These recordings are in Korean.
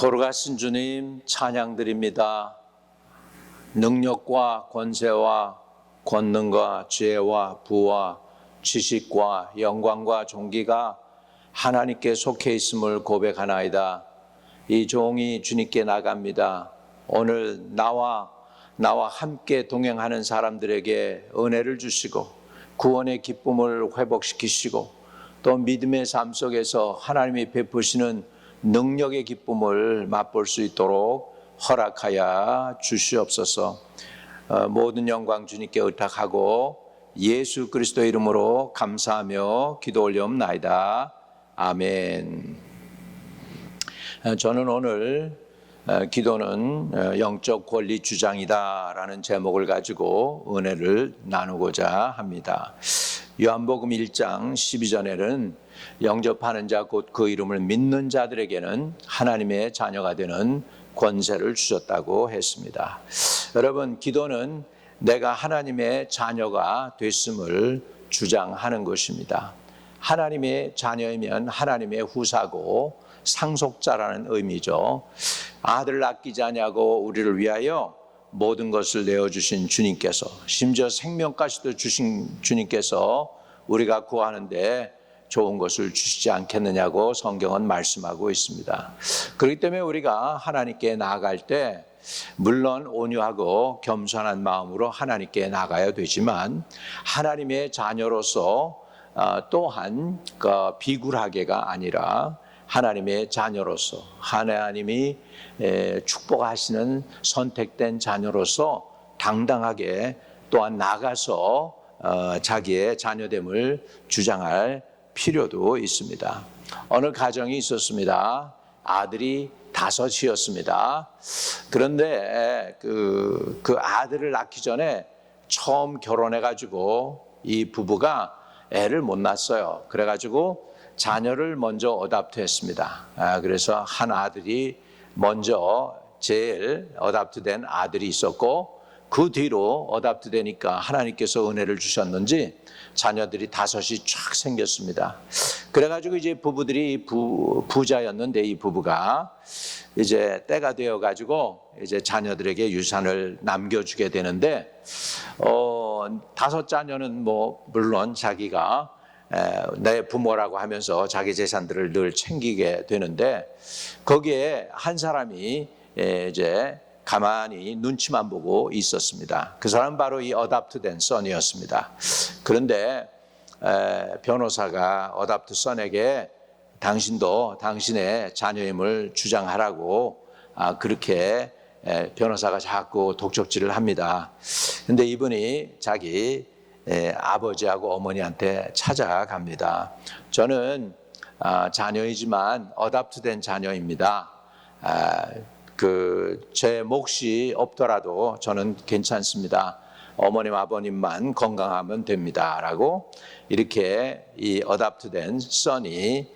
거룩하신 주님 찬양드립니다. 능력과 권세와 권능과 지혜와 부와 지식과 영광과 존귀가 하나님께 속해 있음을 고백하나이다. 이 종이 주님께 나갑니다. 오늘 나와 함께 동행하는 사람들에게 은혜를 주시고 구원의 기쁨을 회복시키시고 또 믿음의 삶 속에서 하나님이 베푸시는 능력의 기쁨을 맛볼 수 있도록 허락하여 주시옵소서. 모든 영광 주님께 의탁하고 예수 그리스도 이름으로 감사하며 기도 올려옵나이다. 아멘. 저는 오늘 기도는 영적 권리 주장이다 라는 제목을 가지고 은혜를 나누고자 합니다. 요한복음 1장 12절에는 영접하는 자 곧 그 이름을 믿는 자들에게는 하나님의 자녀가 되는 권세를 주셨다고 했습니다. 여러분, 기도는 내가 하나님의 자녀가 됐음을 주장하는 것입니다. 하나님의 자녀이면 하나님의 후사고 상속자라는 의미죠. 아들을 아끼지 아니하고 우리를 위하여 모든 것을 내어주신 주님께서, 심지어 생명까지도 주신 주님께서 우리가 구하는데 좋은 것을 주시지 않겠느냐고 성경은 말씀하고 있습니다. 그렇기 때문에 우리가 하나님께 나아갈 때 물론 온유하고 겸손한 마음으로 하나님께 나가야 되지만 하나님의 자녀로서 또한 비굴하게가 아니라 하나님의 자녀로서 하나님이 축복하시는 선택된 자녀로서 당당하게 또한 나가서 자기의 자녀됨을 주장할 필요도 있습니다. 어느 가정이 있었습니다. 아들이 5이었습니다. 그런데 그 아들을 낳기 전에 처음 결혼해가지고 이 부부가 애를 못 낳았어요. 그래가지고 자녀를 먼저 어답트했습니다. 그래서 한 아들이 먼저 제일 어답트된 아들이 있었고 그 뒤로 어답트되니까 하나님께서 은혜를 주셨는지 자녀들이 5이 쫙 생겼습니다. 그래가지고 이제 부부들이 부자였는데 이 부부가 이제 때가 되어가지고 이제 자녀들에게 유산을 남겨주게 되는데 5 자녀는 뭐 물론 자기가 내 부모라고 하면서 자기 재산들을 늘 챙기게 되는데 거기에 한 사람이 이제 가만히 눈치만 보고 있었습니다. 그 사람은 바로 이 어답트된 son이었습니다. 그런데 변호사가 어답트 son에게 당신도 당신의 자녀임을 주장하라고 그렇게 변호사가 자꾸 독촉질을 합니다. 그런데 이분이 자기 아버지하고 어머니한테 찾아갑니다. 저는 자녀이지만 어답트된 자녀입니다. 제 몫이 없더라도 저는 괜찮습니다. 어머님 아버님만 건강하면 됩니다 라고 이렇게 이 어답트된 son이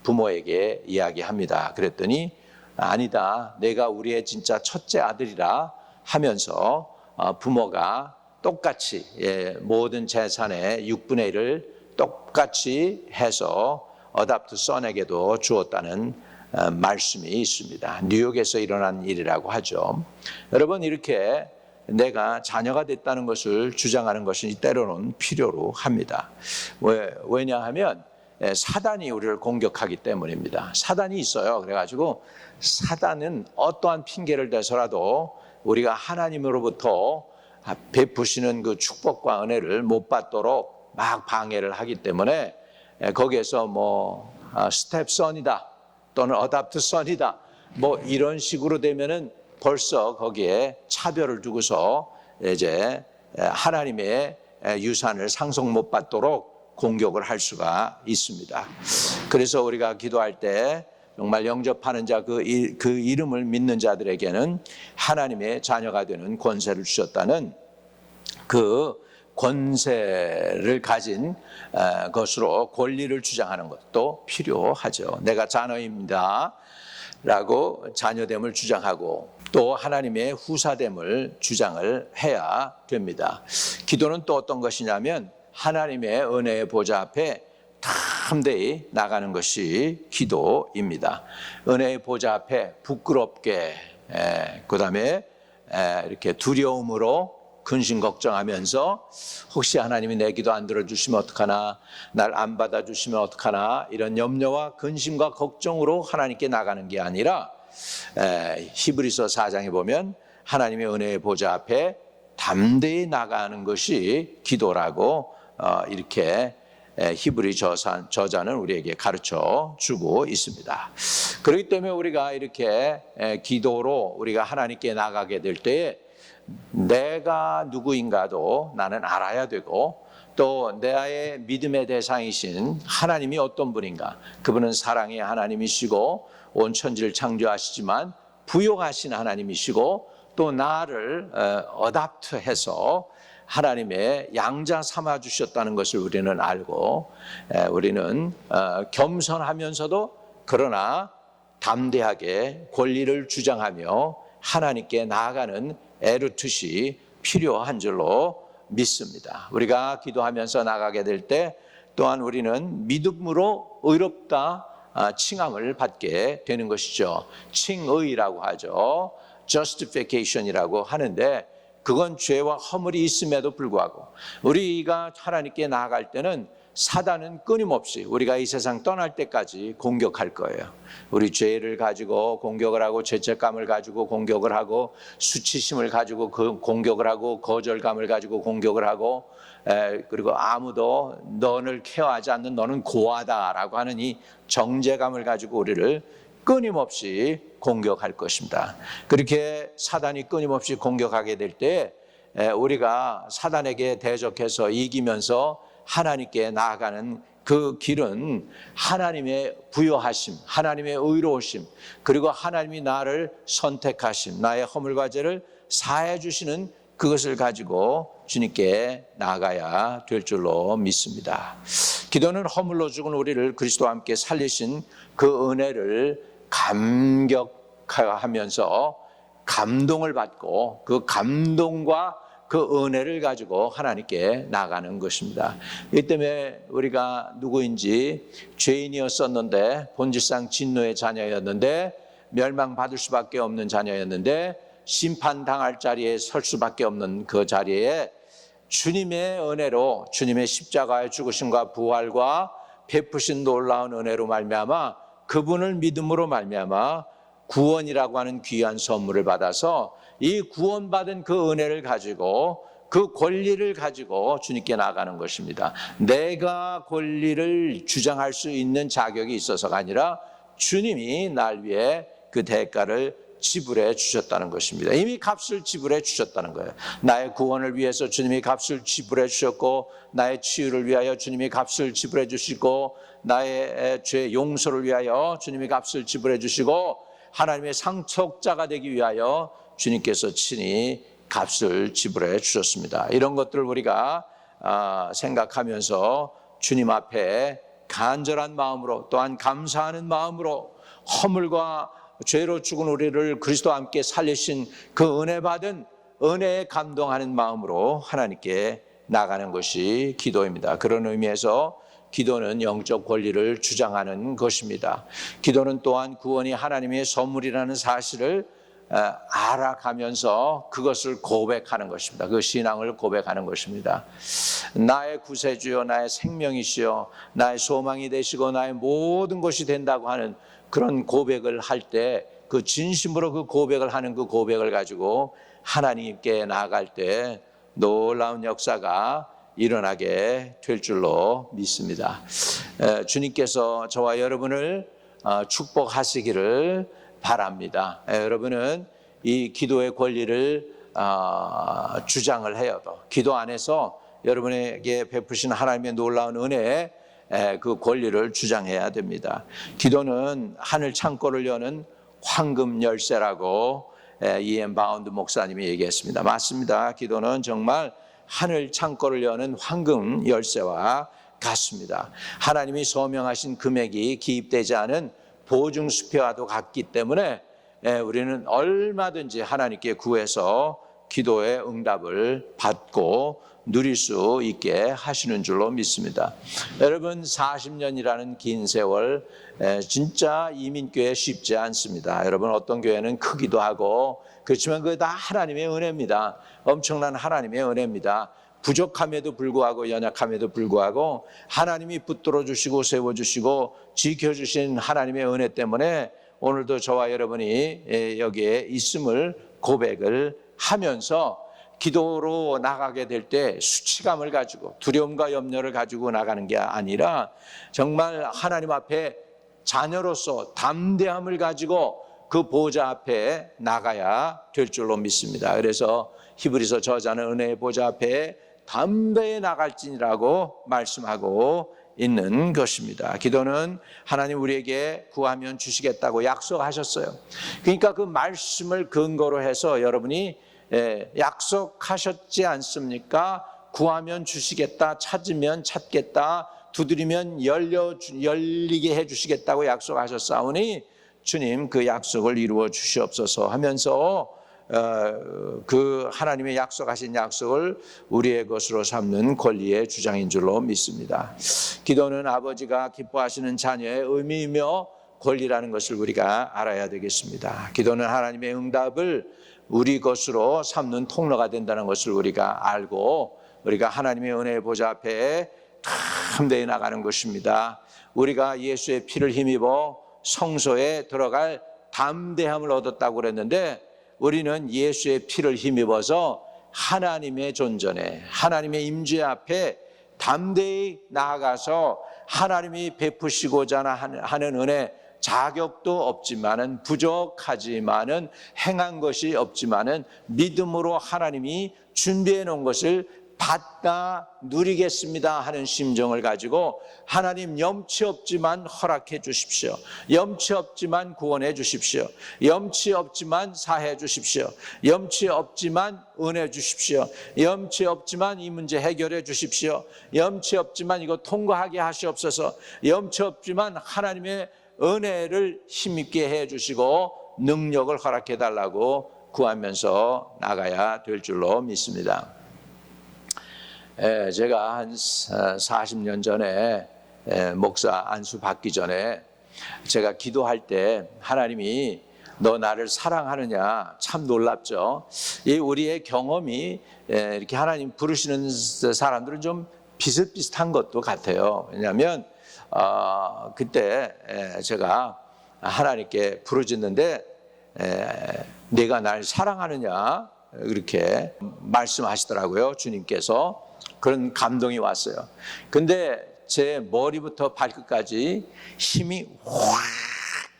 부모에게 이야기합니다. 그랬더니 아니다, 내가 우리의 진짜 첫째 아들이라 하면서 부모가 똑같이 모든 재산의 6분의 1을 똑같이 해서 어답트 son에게도 주었다는 말씀이 있습니다. 뉴욕에서 일어난 일이라고 하죠. 여러분, 이렇게 내가 자녀가 됐다는 것을 주장하는 것이 때로는 필요로 합니다. 왜냐하면 사단이 우리를 공격하기 때문입니다. 사단이 있어요. 그래가지고 사단은 어떠한 핑계를 대서라도 우리가 하나님으로부터 베푸시는 그 축복과 은혜를 못 받도록 막 방해를 하기 때문에 거기에서 뭐 스텝선이다 또는 어답트 son이다 뭐 이런 식으로 되면은 벌써 거기에 차별을 두고서 이제 하나님의 유산을 상속 못 받도록 공격을 할 수가 있습니다. 그래서 우리가 기도할 때 정말 영접하는 자 그 이름을 믿는 자들에게는 하나님의 자녀가 되는 권세를 주셨다는 그 권세를 가진 것으로 권리를 주장하는 것도 필요하죠. 내가 자녀입니다 라고 자녀됨을 주장하고 또 하나님의 후사됨을 주장을 해야 됩니다. 기도는 또 어떤 것이냐면 하나님의 은혜의 보좌 앞에 다 담대히 나가는 것이 기도입니다. 은혜의 보좌 앞에 부끄럽게, 그 다음에 이렇게 두려움으로 근심 걱정하면서 혹시 하나님이 내 기도 안 들어주시면 어떡하나, 날 안 받아주시면 어떡하나, 이런 염려와 근심과 걱정으로 하나님께 나가는 게 아니라 히브리서 4장에 보면 하나님의 은혜의 보좌 앞에 담대히 나가는 것이 기도라고 이렇게 히브리 저자는 우리에게 가르쳐 주고 있습니다. 그렇기 때문에 우리가 이렇게 기도로 우리가 하나님께 나가게 될 때에 내가 누구인가도 나는 알아야 되고, 또 나의 믿음의 대상이신 하나님이 어떤 분인가, 그분은 사랑의 하나님이시고 온 천지를 창조하시지만 부요하신 하나님이시고, 또 나를 어답트해서 하나님의 양자 삼아 주셨다는 것을 우리는 알고, 우리는 겸손하면서도 그러나 담대하게 권리를 주장하며 하나님께 나아가는 애루텟이 필요한 줄로 믿습니다. 우리가 기도하면서 나가게 될 때 또한 우리는 믿음으로 의롭다 칭함을 받게 되는 것이죠. 칭의라고 하죠. justification이라고 하는데, 그건 죄와 허물이 있음에도 불구하고 우리가 하나님께 나아갈 때는 사단은 끊임없이 우리가 이 세상 떠날 때까지 공격할 거예요. 우리 죄를 가지고 공격을 하고, 죄책감을 가지고 공격을 하고, 수치심을 가지고 공격을 하고, 거절감을 가지고 공격을 하고, 그리고 아무도 너를 케어하지 않는 너는 고하다라고 하는 이 정죄감을 가지고 우리를 끊임없이 공격할 것입니다. 그렇게 사단이 끊임없이 공격하게 될 때 우리가 사단에게 대적해서 이기면서 하나님께 나아가는 그 길은 하나님의 부요하심, 하나님의 의로우심, 그리고 하나님이 나를 선택하심, 나의 허물과 죄를 사해 주시는 그것을 가지고 주님께 나아가야 될 줄로 믿습니다. 기도는 허물로 죽은 우리를 그리스도와 함께 살리신 그 은혜를 감격하면서 감동을 받고, 그 감동과 그 은혜를 가지고 하나님께 나가는 것입니다. 이 때문에 우리가 누구인지, 죄인이었었는데, 본질상 진노의 자녀였는데, 멸망받을 수밖에 없는 자녀였는데, 심판당할 자리에 설 수밖에 없는 그 자리에 주님의 은혜로, 주님의 십자가의 죽으심과 부활과 베푸신 놀라운 은혜로 말미암아, 그분을 믿음으로 말미암아 구원이라고 하는 귀한 선물을 받아서 이 구원받은 그 은혜를 가지고, 그 권리를 가지고 주님께 나아가는 것입니다. 내가 권리를 주장할 수 있는 자격이 있어서가 아니라 주님이 날 위해 그 대가를 지불해 주셨다는 것입니다. 이미 값을 지불해 주셨다는 거예요. 나의 구원을 위해서 주님이 값을 지불해 주셨고, 나의 치유를 위하여 주님이 값을 지불해 주시고, 나의 죄 용서를 위하여 주님이 값을 지불해 주시고, 하나님의 상속자가 되기 위하여 주님께서 친히 값을 지불해 주셨습니다. 이런 것들을 우리가 생각하면서 주님 앞에 간절한 마음으로, 또한 감사하는 마음으로, 허물과 죄로 죽은 우리를 그리스도와 함께 살리신 그 은혜 받은 은혜에 감동하는 마음으로 하나님께 나가는 것이 기도입니다. 그런 의미에서 기도는 영적 권리를 주장하는 것입니다. 기도는 또한 구원이 하나님의 선물이라는 사실을 알아가면서 그것을 고백하는 것입니다. 그 신앙을 고백하는 것입니다. 나의 구세주여, 나의 생명이시여, 나의 소망이 되시고 나의 모든 것이 된다고 하는 그런 고백을 할 때, 그 진심으로 그 고백을 하는 그 고백을 가지고 하나님께 나아갈 때 놀라운 역사가 일어나게 될 줄로 믿습니다. 주님께서 저와 여러분을 축복하시기를 바랍니다. 여러분은 이 기도의 권리를 주장을 해요. 기도 안에서 여러분에게 베푸신 하나님의 놀라운 은혜에 그 권리를 주장해야 됩니다. 기도는 하늘 창고를 여는 황금 열쇠라고 E.M. 바운드 목사님이 얘기했습니다. 맞습니다. 기도는 정말 하늘 창고를 여는 황금 열쇠와 같습니다. 하나님이 소명하신 금액이 기입되지 않은 보증수표와도 같기 때문에 우리는 얼마든지 하나님께 구해서 기도의 응답을 받고 누릴 수 있게 하시는 줄로 믿습니다. 여러분 40년이라는 긴 세월 진짜 이민교회 쉽지 않습니다. 여러분 어떤 교회는 크기도 하고 그렇지만 그게 다 하나님의 은혜입니다. 엄청난 하나님의 은혜입니다. 부족함에도 불구하고 연약함에도 불구하고 하나님이 붙들어 주시고 세워주시고 지켜주신 하나님의 은혜 때문에 오늘도 저와 여러분이 여기에 있음을 고백을 하면서 기도로 나가게 될 때 수치감을 가지고 두려움과 염려를 가지고 나가는 게 아니라 정말 하나님 앞에 자녀로서 담대함을 가지고 그 보좌 앞에 나가야 될 줄로 믿습니다. 그래서 히브리서 저자는 은혜의 보좌 앞에 담대히 나갈지니라고 말씀하고 있는 것입니다. 기도는 하나님 우리에게 구하면 주시겠다고 약속하셨어요. 그러니까 그 말씀을 근거로 해서 여러분이 약속하셨지 않습니까? 구하면 주시겠다, 찾으면 찾겠다, 두드리면 열리게 해주시겠다고 약속하셨사오니 주님 그 약속을 이루어 주시옵소서 하면서 그 하나님의 약속하신 약속을 우리의 것으로 삼는 권리의 주장인 줄로 믿습니다. 기도는 아버지가 기뻐하시는 자녀의 의미이며 권리라는 것을 우리가 알아야 되겠습니다. 기도는 하나님의 응답을 우리 것으로 삼는 통로가 된다는 것을 우리가 알고 우리가 하나님의 은혜의 보좌 앞에 담대히 나가는 것입니다. 우리가 예수의 피를 힘입어 성소에 들어갈 담대함을 얻었다고 그랬는데 우리는 예수의 피를 힘입어서 하나님의 존전에 하나님의 임재 앞에 담대히 나아가서 하나님이 베푸시고자 하는 은혜 자격도 없지만은 부족하지만은 행한 것이 없지만은 믿음으로 하나님이 준비해 놓은 것을 받다 누리겠습니다 하는 심정을 가지고 하나님 염치 없지만 허락해 주십시오. 염치 없지만 구원해 주십시오. 염치 없지만 사해 주십시오. 염치 없지만 은혜 주십시오. 염치 없지만 이 문제 해결해 주십시오. 염치 없지만 이거 통과하게 하시옵소서. 염치 없지만 하나님의 은혜를 힘있게 해 주시고 능력을 허락해 달라고 구하면서 나가야 될 줄로 믿습니다. 제가 한 40년 전에 목사 안수 받기 전에 제가 기도할 때 하나님이 너 나를 사랑하느냐 참 놀랍죠. 이 우리의 경험이 이렇게 하나님 부르시는 사람들은 좀 비슷비슷한 것도 같아요. 왜냐하면 그때 제가 하나님께 부르짖는데 내가 날 사랑하느냐 그렇게 말씀하시더라고요. 주님께서 그런 감동이 왔어요. 근데 제 머리부터 발끝까지 힘이 확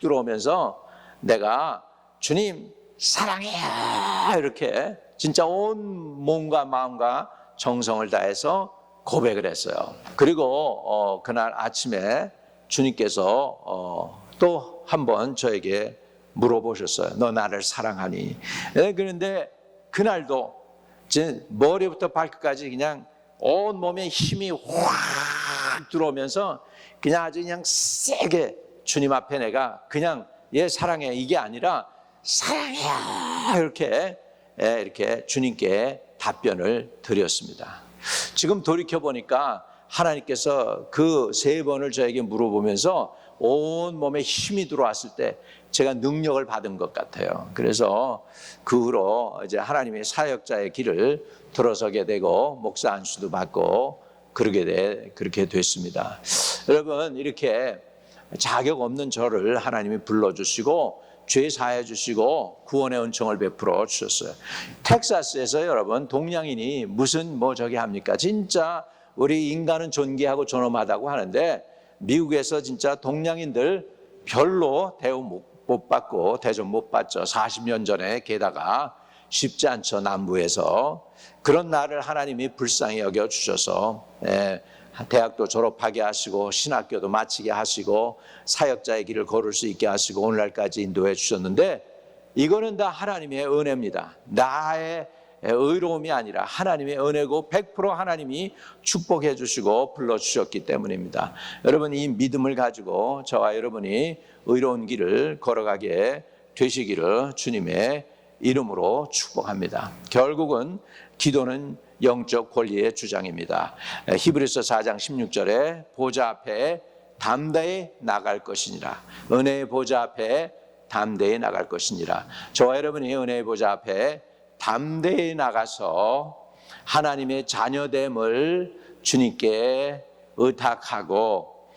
들어오면서 내가 주님 사랑해요 이렇게 진짜 온 몸과 마음과 정성을 다해서 고백을 했어요. 그리고 그날 아침에 주님께서 또 한 번 저에게 물어보셨어요. 너 나를 사랑하니? 그런데 그날도 제 머리부터 발끝까지 그냥 온 몸에 힘이 확 들어오면서 그냥 아주 그냥 세게 주님 앞에 내가 그냥 얘 사랑해 이게 아니라 사랑해요 이렇게 주님께 답변을 드렸습니다. 지금 돌이켜 보니까 하나님께서 그 3번을 저에게 물어보면서 온 몸에 힘이 들어왔을 때 제가 능력을 받은 것 같아요. 그래서 그 후로 이제 하나님의 사역자의 길을 들어서게 되고 목사 안수도 받고 그렇게 됐습니다. 여러분 이렇게 자격 없는 저를 하나님이 불러주시고 죄 사해 주시고 구원의 은총을 베풀어 주셨어요. 텍사스에서 여러분 동양인이 무슨 저기 합니까? 진짜 우리 인간은 존귀하고 존엄하다고 하는데 미국에서 진짜 동양인들 별로 대우 못 받고 대접 못 받죠. 40년 전에 게다가 쉽지 않죠. 남부에서. 그런 나를 하나님이 불쌍히 여겨주셔서 대학도 졸업하게 하시고 신학교도 마치게 하시고 사역자의 길을 걸을 수 있게 하시고 오늘날까지 인도해 주셨는데 이거는 다 하나님의 은혜입니다. 나의 의로움이 아니라 하나님의 은혜고 100% 하나님이 축복해 주시고 불러주셨기 때문입니다. 여러분 이 믿음을 가지고 저와 여러분이 의로운 길을 걸어가게 되시기를 주님의 이름으로 축복합니다. 결국은 기도는 영적 권리의 주장입니다. 히브리서 4장 16절에 보좌 앞에 담대히 나갈 것이니라. 은혜의 보좌 앞에 담대히 나갈 것이니라. 저와 여러분이 은혜의 보좌 앞에 담대히 나가서 하나님의 자녀됨을 주님께 의탁하고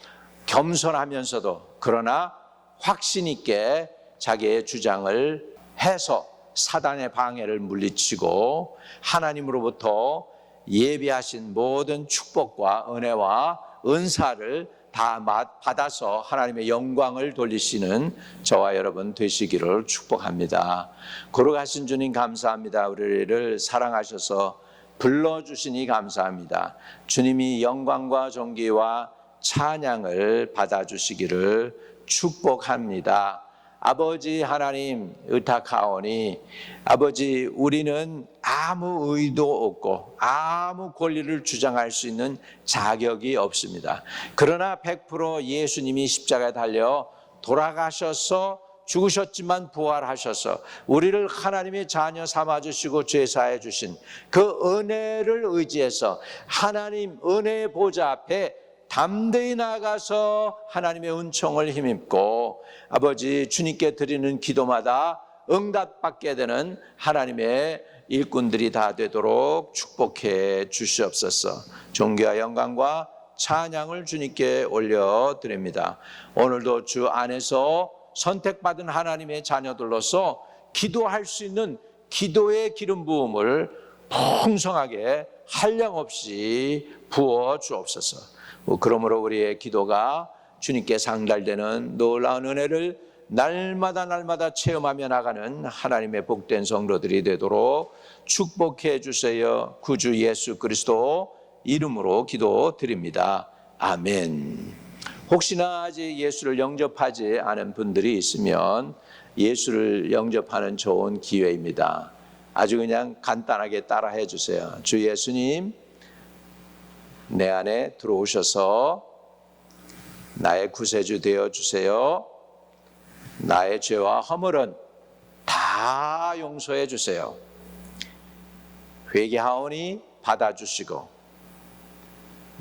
겸손하면서도 그러나 확신 있게 자기의 주장을 해서 사단의 방해를 물리치고 하나님으로부터 예비하신 모든 축복과 은혜와 은사를 다 받아서 하나님의 영광을 돌리시는 저와 여러분 되시기를 축복합니다. 거룩하신 주님 감사합니다. 우리를 사랑하셔서 불러주시니 감사합니다. 주님이 영광과 존귀와 찬양을 받아주시기를 축복합니다. 아버지 하나님 의탁하오니 아버지 우리는 아무 의도 없고 아무 권리를 주장할 수 있는 자격이 없습니다. 그러나 100% 예수님이 십자가에 달려 돌아가셔서 죽으셨지만 부활하셔서 우리를 하나님의 자녀 삼아주시고 죄사해 주신 그 은혜를 의지해서 하나님 은혜의 보좌 앞에 담대히 나가서 하나님의 은총을 힘입고 아버지 주님께 드리는 기도마다 응답받게 되는 하나님의 일꾼들이 다 되도록 축복해 주시옵소서. 존귀와 영광과 찬양을 주님께 올려드립니다. 오늘도 주 안에서 선택받은 하나님의 자녀들로서 기도할 수 있는 기도의 기름 부음을 풍성하게 한량없이 부어 주옵소서. 그러므로 우리의 기도가 주님께 상달되는 놀라운 은혜를 날마다 체험하며 나가는 하나님의 복된 성도들이 되도록 축복해 주세요. 구주 예수 그리스도 이름으로 기도드립니다. 아멘. 혹시나 아직 예수를 영접하지 않은 분들이 있으면 예수를 영접하는 좋은 기회입니다. 아주 그냥 간단하게 따라해 주세요. 주 예수님, 내 안에 들어오셔서 나의 구세주 되어 주세요. 나의 죄와 허물은 다 용서해 주세요. 회개하오니 받아주시고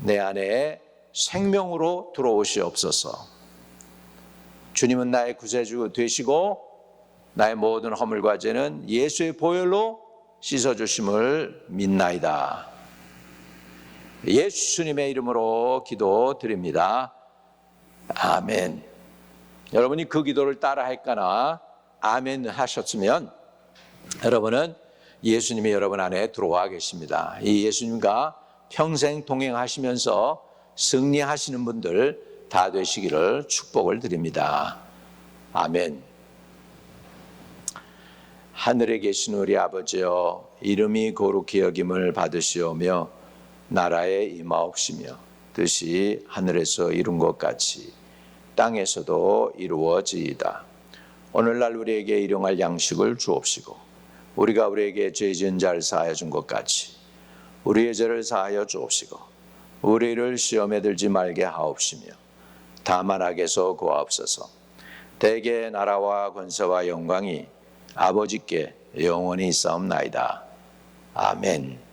내 안에 생명으로 들어오시옵소서. 주님은 나의 구세주 되시고 나의 모든 허물과 죄는 예수의 보혈로 씻어주심을 믿나이다. 예수님의 이름으로 기도드립니다. 아멘. 여러분이 그 기도를 따라 했거나 아멘 하셨으면 여러분은 예수님이 여러분 안에 들어와 계십니다. 이 예수님과 평생 동행하시면서 승리하시는 분들 다 되시기를 축복을 드립니다. 아멘. 하늘에 계신 우리 아버지여, 이름이 거룩히 여김을 받으시오며 나라에 임하옵시며 뜻이 하늘에서 이룬 것 같이 땅에서도 이루어지이다. 오늘날 우리에게 일용할 양식을 주옵시고 우리가 우리에게 죄 지은 자를 사하여 준 것 같이 우리의 죄를 사하여 주옵시고 우리를 시험에 들지 말게 하옵시며 다만 악에서 구하옵소서. 대개 나라와 권세와 영광이 아버지께 영원히 있사옵나이다. 아멘.